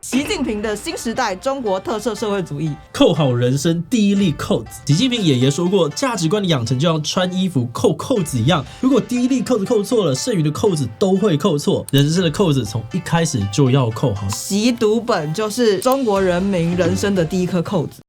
习近平的新时代中国特色社会主义，扣好人生第一粒扣子。习近平爷爷说过，价值观的养成就像穿衣服扣扣子一样，如果第一粒扣子扣错了，剩余的扣子都会扣错。人生的扣子从一开始就要扣好。习读本就是中国人民人生的第一颗扣子。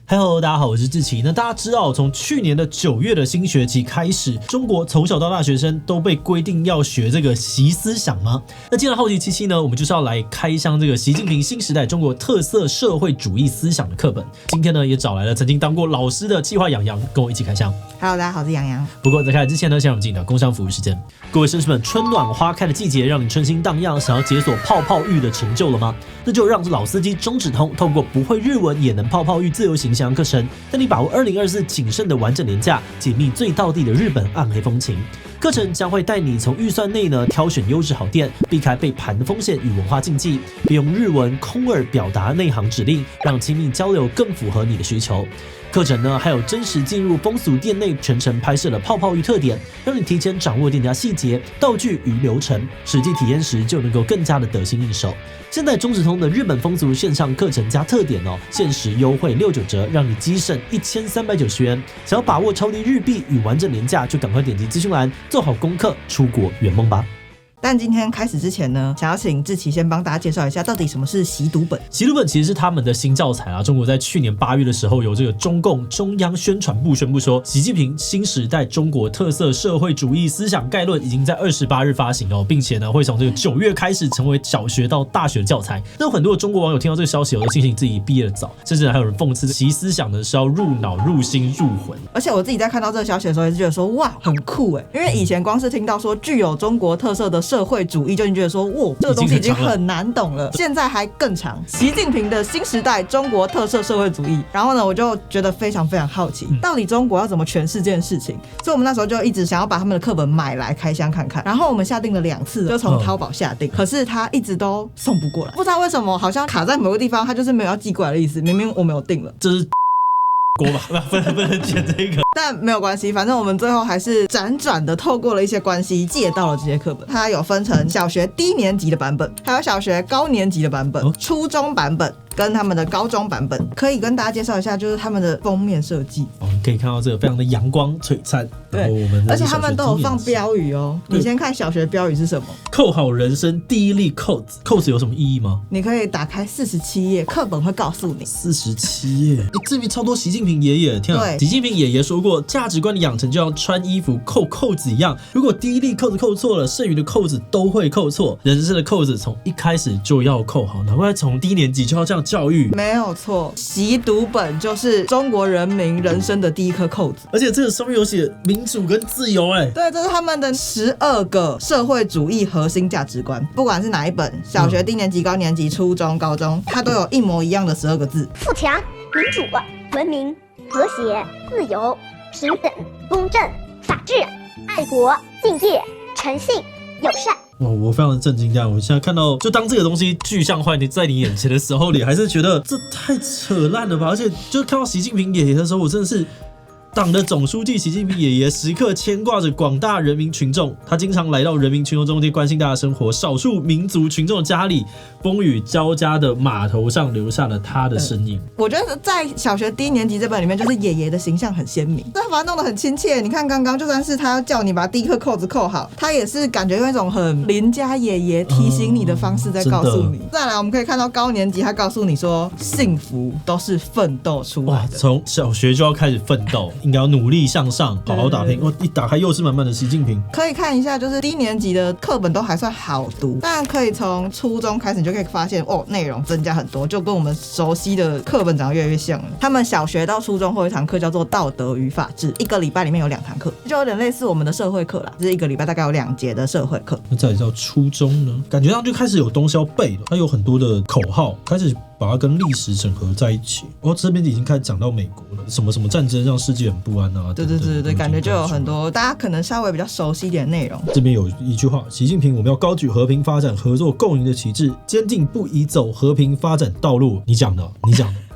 Hello， 大家好，我是志奇。那大家知道，从去年的9月的新学期开始，中国从小到大学生都被规定要学这个习思想吗？那今天的好奇七七呢，我们就是要来开箱这个习近平新时代中国特色社会主义思想的课本。今天呢，也找来了曾经当过老师的企划杨洋，跟我一起开箱。Hello， 大家好，我是杨洋。不过在开始之前呢，先让我们进到工商服务时间。各位绅士们，春暖花开的季节，让你春心荡漾，想要解锁泡泡浴的成就了吗？那就让老司机中指通透过不会日文也能泡泡浴自由行课程，带你把握2024谨慎的完整年假，解密最道地的日本暗黑风情。课程将会带你从预算内呢挑选优质好店，避开被盘的风险与文化禁忌，并用日文空耳表达内行指令，让亲密交流更符合你的需求。课程呢还有真实进入风俗店内全程拍摄的泡泡浴特点，让你提前掌握店家细节、道具与流程，实际体验时就能够更加的得心应手。现在中指通的日本风俗线上课程加特点哦，限时优惠69折，让你激省1390元。想要把握超低日币与完整年假，就赶快点击资讯栏，做好功课，出国圆梦吧。但今天开始之前呢，想要请志奇先帮大家介绍一下，到底什么是习读本。习读本其实是他们的新教材啊。中国在去年8月的时候，由这个中共中央宣传部宣布说，习近平新时代中国特色社会主义思想概论已经在28日发行哦，并且呢会从这个9月开始成为小学到大学的教材。那有很多的中国网友听到这个消息，都庆幸自己毕业的早，甚至还有人讽刺习思想呢是要入脑、入心、入魂。而且我自己在看到这个消息的时候，也是觉得说哇，很酷哎，因为以前光是听到说具有中国特色的社会主义，就已经觉得说哇，这个东西已经很难懂了。现在还更长，习近平的新时代中国特色社会主义。然后呢，我就觉得非常非常好奇，到底中国要怎么诠释这件事情？所以我们那时候就一直想要把他们的课本买来开箱看看。然后我们下定了2次，就从淘宝下定，可是他一直都送不过来，不知道为什么，好像卡在某个地方，他就是没有要寄过来的意思。明明我们有订了，这是锅吧，不能剪这个。但没有关系，反正我们最后还是辗转的透过了一些关系借到了这些课本。它有分成小学低年级的版本，还有小学高年级的版本、初中版本跟他们的高中版本。可以跟大家介绍一下，就是他们的封面设计。可以看到这个非常的阳光璀璨。对，而且他们都有放标语哦。你先看小学标语是什么？扣好人生第一粒扣子。扣子有什么意义吗？你可以打开47页，课本会告诉你。47页，这边超多习近平爷爷。天啊！习近平爷爷说过，价值观的养成就像穿衣服扣扣子一样，如果第一粒扣子扣错了，剩余的扣子都会扣错。人生的扣子从一开始就要扣好，难怪从低年级就要这样教育。没有错，习读本就是中国人民人生的第一颗扣子。而且这个上面有写民主跟自由，对，这是他们的12个社会主义核心价值观，不管是哪一本，小学低年级、高年级、初中、高中，它都有一模一样的12个字：富强、民主、文明、和谐、自由、平等、公正、法治、爱国、敬业、诚信、友善。我非常的震惊，这样我现在看到，就当这个东西具象化在你眼前的时候，你还是觉得这太扯烂了吧？而且就看到习近平爷爷的时候，我真的是。党的总书记习近平爷爷时刻牵挂着广大人民群众，他经常来到人民群众中间关心大家生活，少数民族群众的家里，风雨交加的码头上留下了他的身影。我觉得在小学低年级这本里面，就是爷爷的形象很鲜明，他把它弄得很亲切。你看刚刚就算是他要叫你把第一颗扣子扣好，他也是感觉用一种很邻家爷爷提醒你的方式在告诉你。再来我们可以看到高年级，他告诉你说，幸福都是奋斗出来的。从小学就要开始奋斗。应该要努力向上，好好打拼。一打开又是满满的习近平。可以看一下，就是低年级的课本都还算好读，但可以从初中开始，你就可以发现内容增加很多，就跟我们熟悉的课本长得越来越像了。他们小学到初中会有一堂课叫做道德与法治，一个礼拜里面有2堂课，就有点类似我们的社会课啦，就是一个礼拜大概有2节的社会课。那再到初中呢，感觉上就开始有东西要背了，它有很多的口号，开始把它跟历史整合在一起。这边已经开始讲到美国了，什么什么战争让世界很不安啊。对，感觉就有很多大家可能稍微比较熟悉一点的内容。这边有一句话：习近平，我们要高举和平发展、合作共赢的旗帜，坚定不移走和平发展道路。你讲的。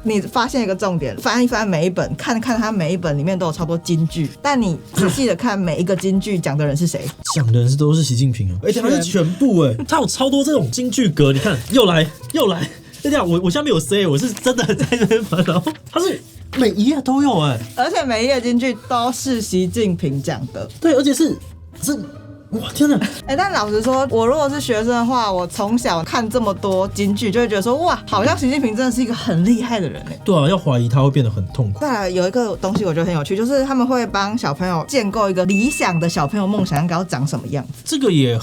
你发现一个重点，翻一翻每一本，看看它每一本里面都有超多金句，但你仔细的看每一个金句讲的人是谁，讲的人都是习近平啊，而且他是全部他有超多这种金句格，你看又来。这样我现在没有 say， 我是真的在那边翻，然后他是每一页都有而且每一页金句都是习近平讲的，对，而且是哇天哪！但老实说，我如果是学生的话，我从小看这么多金句，就会觉得说，哇，好像习近平真的是一个很厉害的人对啊，要怀疑他会变得很痛苦。再来有一个东西我觉得很有趣，就是他们会帮小朋友建构一个理想的小朋友梦想应该要长什么样子。这个也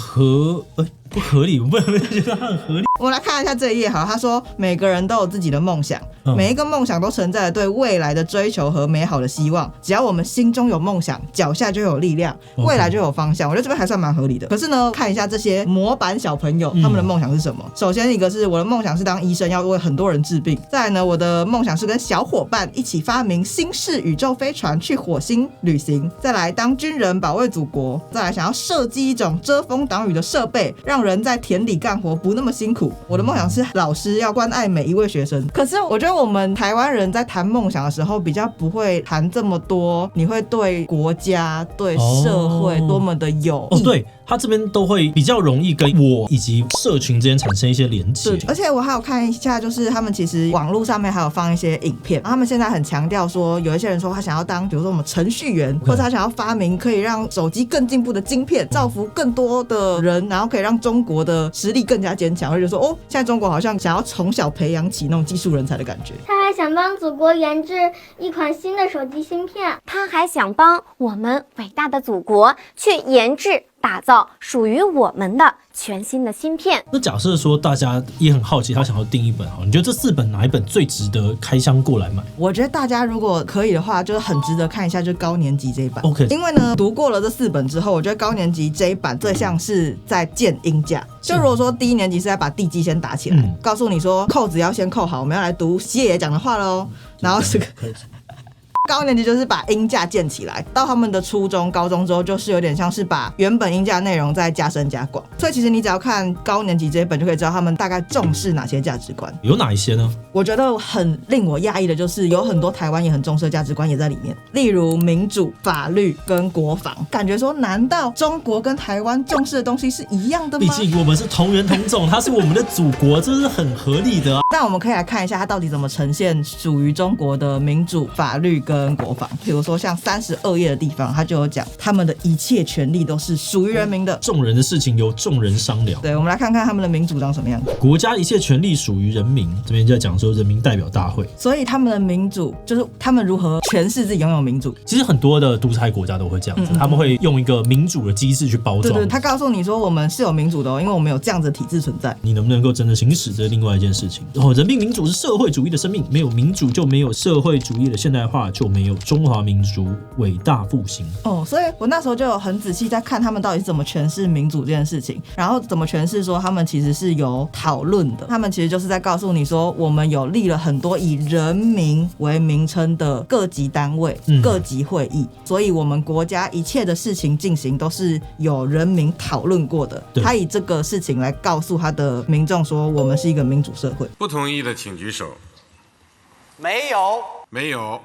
不合理，我不能觉得它很合理。我们来看一下这一页，好，他说每个人都有自己的梦想，每一个梦想都承载了对未来的追求和美好的希望。只要我们心中有梦想，脚下就有力量，未来就有方向。我觉得这边还算蛮合理的。可是呢，看一下这些模板小朋友，他们的梦想是什么？首先一个是我的梦想是当医生，要为很多人治病。再来呢，我的梦想是跟小伙伴一起发明新式宇宙飞船去火星旅行。再来当军人保卫祖国。再来想要设计一种遮风挡雨的设备，让人在田里干活不那么辛苦。我的梦想是老师要关爱每一位学生。可是我觉得我们台湾人在谈梦想的时候比较不会谈这么多，你会对国家对社会多么的有益。对，他这边都会比较容易跟我以及社群之间产生一些连结。而且我还有看一下，就是他们其实网络上面还有放一些影片，他们现在很强调说，有一些人说他想要当比如说我们程序员，或者他想要发明可以让手机更进步的晶片，造福更多的人，然后可以让中国的实力更加坚强。我就说现在中国好像想要从小培养起那种技术人才的感觉。他还想帮祖国研制一款新的手机芯片，他还想帮我们伟大的祖国去研制打造属于我们的全新的芯片。那假设说大家也很好奇，他想要订一本，你觉得这4本哪一本最值得开箱过来买？我觉得大家如果可以的话，就是很值得看一下，就是高年级这一版。OK， 因为呢，读过了这4本之后，我觉得高年级这一版最像是在建鹰架。就如果说低年级是在把地基先打起来，告诉你说扣子要先扣好，我们要来读西爷爷讲的话喽，然后这个。高年级就是把鹰架建起来，到他们的初中、高中之后，就是有点像是把原本鹰架内容再加深加广。所以其实你只要看高年级这一本，就可以知道他们大概重视哪些价值观。有哪一些呢？我觉得很令我讶异的就是有很多台湾也很重视的价值观也在里面，例如民主、法律跟国防。感觉说，难道中国跟台湾重视的东西是一样的吗？毕竟我们是同源同种，它是我们的祖国，这是很合理的啊。那我们可以来看一下它到底怎么呈现属于中国的民主、法律跟国防。比如说像32页的地方，它就有讲他们的一切权利都是属于人民的，众人的事情由众人商量。对，我们来看看他们的民主长什么样子。国家一切权利属于人民，这边就在讲说人民代表大会。所以他们的民主就是他们如何诠释自己拥有民主。其实很多的独裁国家都会这样子，他们会用一个民主的机制去包装。对，他告诉你说我们是有民主的因为我们有这样子的体制存在。你能不能够真的行使，这是另外一件事情。人民民主是社会主义的生命，没有民主就没有社会主义的现代化，就没有中华民族伟大复兴。所以我那时候就有很仔细在看他们到底是怎么诠释民主这件事情，然后怎么诠释说他们其实是有讨论的。他们其实就是在告诉你说，我们有立了很多以人民为名称的各级单位、各级会议，所以我们国家一切的事情进行都是有人民讨论过的。他以这个事情来告诉他的民众说，我们是一个民主社会。不同意的请举手。没有，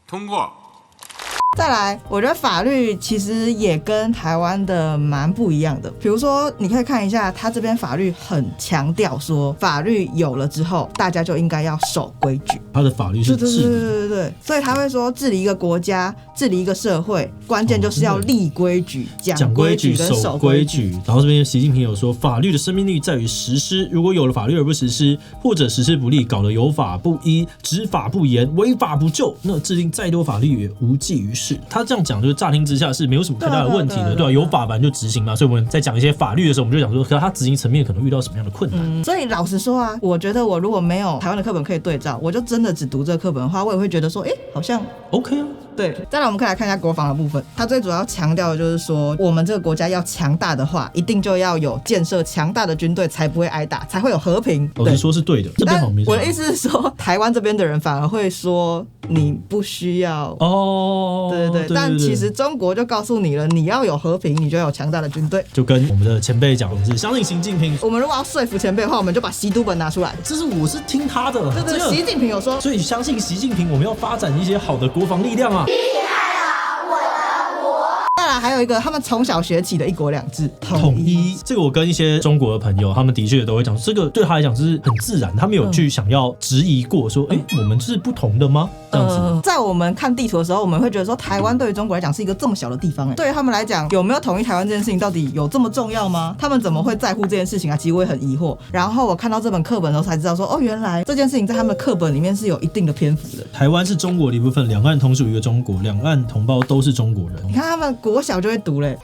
通过。再来，我觉得法律其实也跟台湾的蛮不一样的。比如说，你可以看一下，他这边法律很强调说，法律有了之后，大家就应该要守规矩。他的法律是治理，对，所以他会说，治理一个国家、治理一个社会，关键就是要立规矩、讲规矩跟守规矩。然后这边习近平有说，法律的生命力在于实施，如果有了法律而不实施，或者实施不力，搞得有法不依、执法不严、违法不救，那制定再多法律也无济于事。他这样讲就是乍听之下是没有什么太大的问题的，对吧？有法版就执行嘛，所以我们在讲一些法律的时候，我们就讲说，可是他执行层面可能遇到什么样的困难。所以老实说啊，我觉得我如果没有台湾的课本可以对照，我就真的只读这个课本的话，我也会觉得说，好像 OK 啊。对，再来我们可以来看一下国防的部分，它最主要强调的就是说，我们这个国家要强大的话，一定就要有建设强大的军队，才不会挨打，才会有和平。老实说是对的，这边好没错。我的意思是说，台湾这边的人反而会说你不需要哦，对，但其实中国就告诉你了，你要有和平，你就要有强大的军队。就跟我们的前辈讲的是，相信习近平。我们如果要说服前辈的话，我们就把习读本拿出来。我是听他的，对，习近平有说，所以相信习近平，我们要发展一些好的国防力量啊。再来还有一个他们从小学起的一国两制统一，这个我跟一些中国的朋友，他们的确都会讲，这个对他来讲是很自然，他没有去想要质疑过说，我们是不同的吗？这样子。在我们看地图的时候，我们会觉得说，台湾对于中国来讲是一个这么小的地方，对于他们来讲，有没有统一台湾这件事情到底有这么重要吗？他们怎么会在乎这件事情啊？其实我也很疑惑。然后我看到这本课本的时候才知道说，哦，原来这件事情在他们的课本里面是有一定的篇幅的。台湾是中国的一部分，两岸同属一个中国，两岸同胞都是中国人。你看他们国小就会读嘞。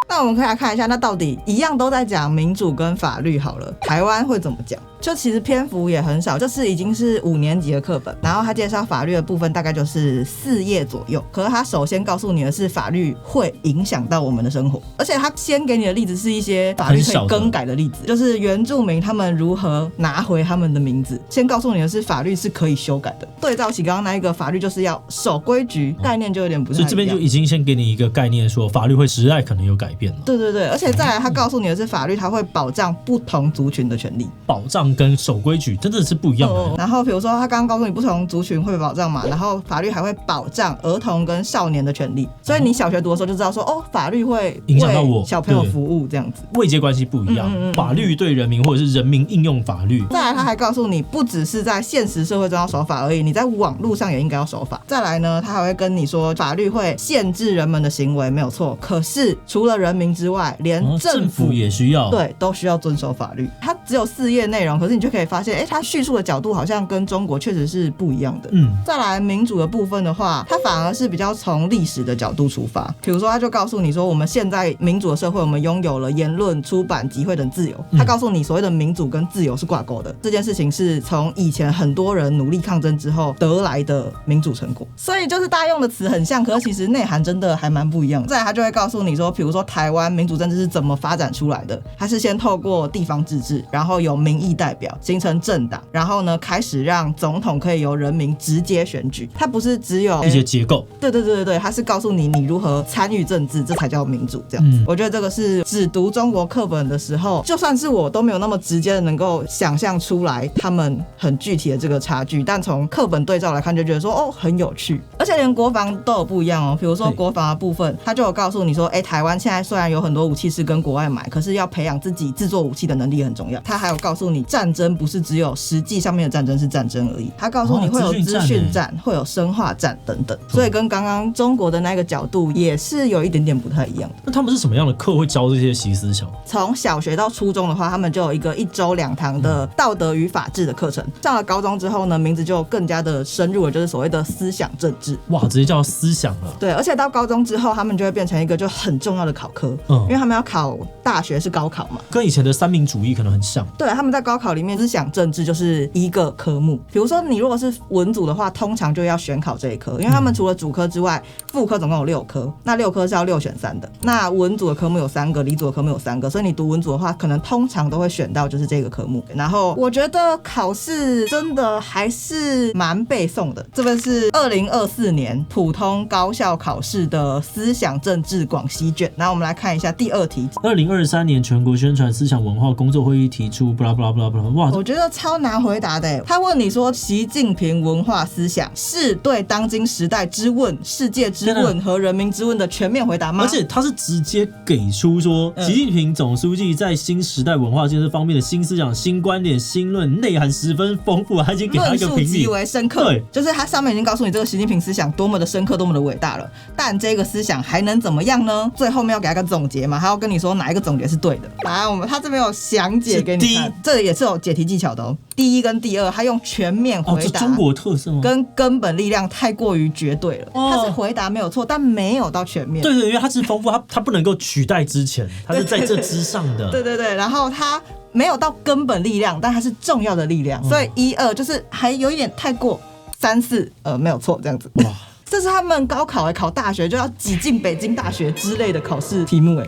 那我们可以来看一下，那到底一样都在讲民主跟法律好了，台湾会怎么讲？就其实篇幅也很少，这是已经是5年级的课本，然后他介绍法律的部分大概就是4页左右。可是他首先告诉你的是法律会影响到我们的生活，而且他先给你的例子是一些法律可以更改的例子，就是原住民他们如何拿回他们的名字。先告诉你的是法律是可以修改的，对照起刚刚那一个法律就是要守规矩，概念就有点不太一样。所以这边就已经先给你一个概念，说法律会时代可能有改变了。对，而且再来他告诉你的是法律它会保障不同族群的权利，保障跟守规矩真的是不一样的。然后比如说他刚刚告诉你不同族群会被保障嘛，然后法律还会保障儿童跟少年的权利，所以你小学读的时候就知道说，哦，法律会影响到我小朋友服务这样子，位阶关系不一样，法律对人民或者是人民应用法律。再来他还告诉你，不只是在现实社会中要守法而已，你在网络上也应该要守法。再来呢，他还会跟你说，法律会限制人们的行为，没有错，可是除了人民之外，连政府也需要，对，都需要遵守法律。它只有4页内容，可是你就可以发现，它叙述的角度好像跟中国确实是不一样的。再来民主的部分的话，它反而是比较从历史的角度出发。比如说，他就告诉你说，我们现在民主的社会，我们拥有了言论、出版、集会等自由。他告诉你，所谓的民主跟自由是挂钩的，这件事情是从以前很多人努力抗争之后得来的民主成果。所以就是大家用的词很像，可是其实内涵真的还蛮不一样的。再来，他就会告诉你说，比如说台湾民主政治是怎么发展出来的，它是先透过地方自治，然后有民意代表形成政党，然后呢开始让总统可以由人民直接选举。它不是只有一些结构，对，它是告诉你如何参与政治，这才叫民主这样子。我觉得这个是只读中国课本的时候，就算是我都没有那么直接的能够想象出来他们很具体的这个差距，但从课本对照来看就觉得说，哦，很有趣。而且连国防都有不一样哦，比如说国防的部分，他就有告诉你说，台湾现在虽然有很多武器是跟国外买，可是要培养自己制作武器的能力很重要。他还有告诉你，战争不是只有实际上面的战争是战争而已，他告诉你会有资讯战，会有生化战等等，所以跟刚刚中国的那个角度也是有一点点不太一样的。那他们是什么样的课会教这些习思想？从小学到初中的话，他们就有一个1周2堂的道德与法治的课程。上了高中之后呢，名字就更加的深入了，就是所谓的思想政治。哇，直接叫思想了。对，而且到高中之后，他们就会变成一个就很重要的考科，因为他们要考大学是高考嘛，跟以前的三民主义可能很像。对，他们在高考里面思想政治就是一个科目。比如说你如果是文组的话，通常就要选考这一科，因为他们除了主科之外，副科总共有6科，那6科是要6选3的。那文组的科目有3个，理组的科目有3个，所以你读文组的话，可能通常都会选到就是这个科目。然后我觉得考试真的还是蛮背诵的。这边是2024年普通高校考试的思想政治广西卷。然后我们来看一下第2题。2023年全国宣传思想文化工作会议提出，布拉布拉布拉布拉，哇，我觉得超难回答的。他问你说，习近平文化思想是对当今时代之问、世界之问和人民之问的全面回答吗？而且他是直接给出说，习近平总书记在新时代文化建设方面的新思想、新观点、新论内涵十分丰富，他已经给他一个评语，论述极为深刻。对，就是他上面已经告诉你这个习近平思想多么的深刻多么的伟大了，但这个思想还能怎么样呢？最后面要给他个总结嘛，他要跟你说哪一个总结是对的。来，他这边有详解给你看，这也是有解题技巧的哦。第一跟第二，他用全面回答，这中国特色吗？跟根本力量太过于绝对了。他是回答没有错，但没有到全面。对，因为他是丰富，他不能够取代之前，他是在这之上的。对，然后他没有到根本力量，但它是重要的力量，所以1、2就是还有一点太过，3、4没有错这样子。哇，这是他们高考考大学就要挤进北京大学之类的考试题目哎。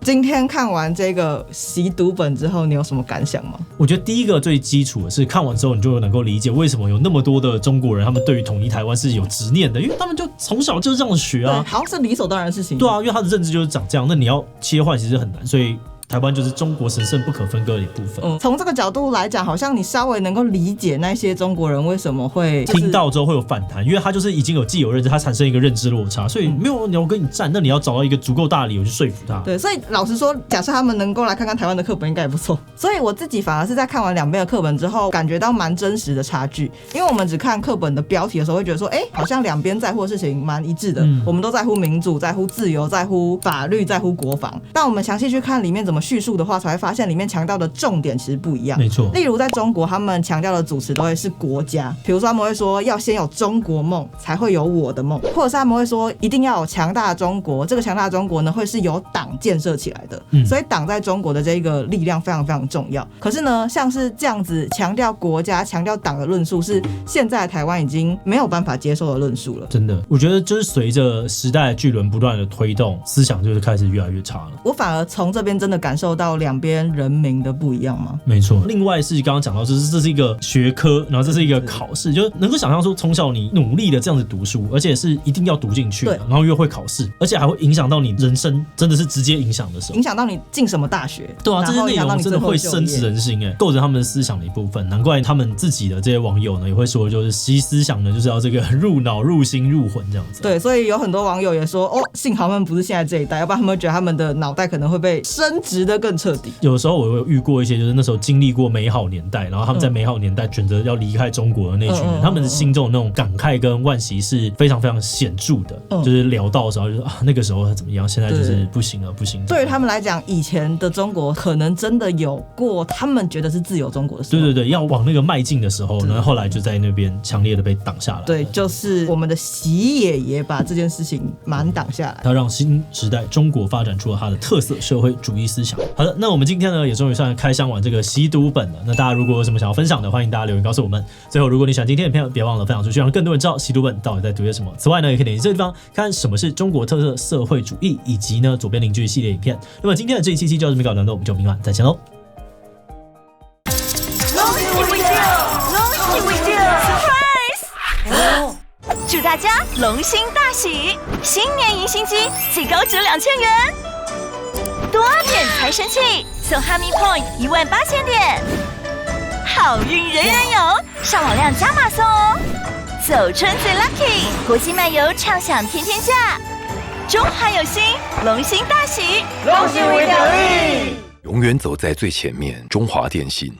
今天看完这个习读本之后，你有什么感想吗？我觉得第一个最基础的是看完之后，你就能够理解为什么有那么多的中国人，他们对于统一台湾是有执念的，因为他们就从小就这样学啊，好像是理所当然的事情。对啊，因为他的认知就是长这样，那你要切换其实很难，所以台湾就是中国神圣不可分割的一部分。从这个角度来讲，好像你稍微能够理解那些中国人为什么会、听到之后会有反弹，因为他就是已经有既有认知，他产生一个认知落差，所以没有人要跟你战，那你要找到一个足够大的理由去说服他。对，所以老实说，假设他们能够来看看台湾的课本，应该也不错。所以我自己反而是在看完两边的课本之后，感觉到蛮真实的差距。因为我们只看课本的标题的时候，会觉得说，好像两边在乎的事情蛮一致的，我们都在乎民主，在乎自由，在乎法律，在乎国防。但我们详细去看里面怎么叙述的话，才会发现里面强调的重点其实不一样。没错，例如在中国，他们强调的主词都会是国家，比如说他们会说要先有中国梦，才会有我的梦，或者是他们会说一定要有强大的中国，这个强大的中国呢会是由党建设起来的，所以党在中国的这个力量非常非常重要。可是呢，像是这样子强调国家、强调党的论述，是现在台湾已经没有办法接受的论述了。真的，我觉得就是随着时代的巨轮不断的推动，思想就是开始越来越差了。我反而从这边真的感受到两边人民的不一样吗？没错。另外是刚刚讲到，就是这是一个学科，然后这是一个考试，就能够想象说从小你努力的这样子读书，而且是一定要读进去的，然后又会考试，而且还会影响到你人生，真的是直接影响的时候，影响到你进什么大学。对啊，这些内容真的会深植人心构成他们的思想的一部分。难怪他们自己的这些网友呢也会说，就是习思想呢就是要这个入脑、入心、入魂这样子。对，所以有很多网友也说，幸好他们不是现在这一代，要不然他们会觉得他们的脑袋可能会被深植的更彻底。有时候我有遇过一些，就是那时候经历过美好年代，然后他们在美好年代选择要离开中国的那群人，他们的心中的那种感慨跟惋惜是非常非常显著的。就是聊到的时候，就是那个时候怎么样，现在就是不行了，不行。对于他们来讲，以前的中国可能真的有过他们觉得是自由中国的时候。对，要往那个迈进的时候呢，后来就在那边强烈的被挡下来。对，就是我们的习爷爷把这件事情蛮挡下来，他让新时代中国发展出了他的特色社会主义思想。好的，那我们今天呢也终于算开箱完这个习读本了。那大家如果有什么想要分享的，欢迎大家留言告诉我们。最后，如果你喜欢今天的影片，别忘了分享出去，让更多人知道习读本到底在读些什么。此外呢，也可以点击这个地方看什么是中国特色社会主义，以及呢左边邻居系列影片。那么今天的这一期就到这边告一段落，我们就明晚再见喽。祝大家龙心大喜，新年迎新机最高值2000元，多点财神器送哈密 Point18000点，好运人人有，上网量加码送哦！走春最 lucky， 国际漫游畅享天天价，中华有心，龙心大喜，龙心为奖励，永远走在最前面。中华电信。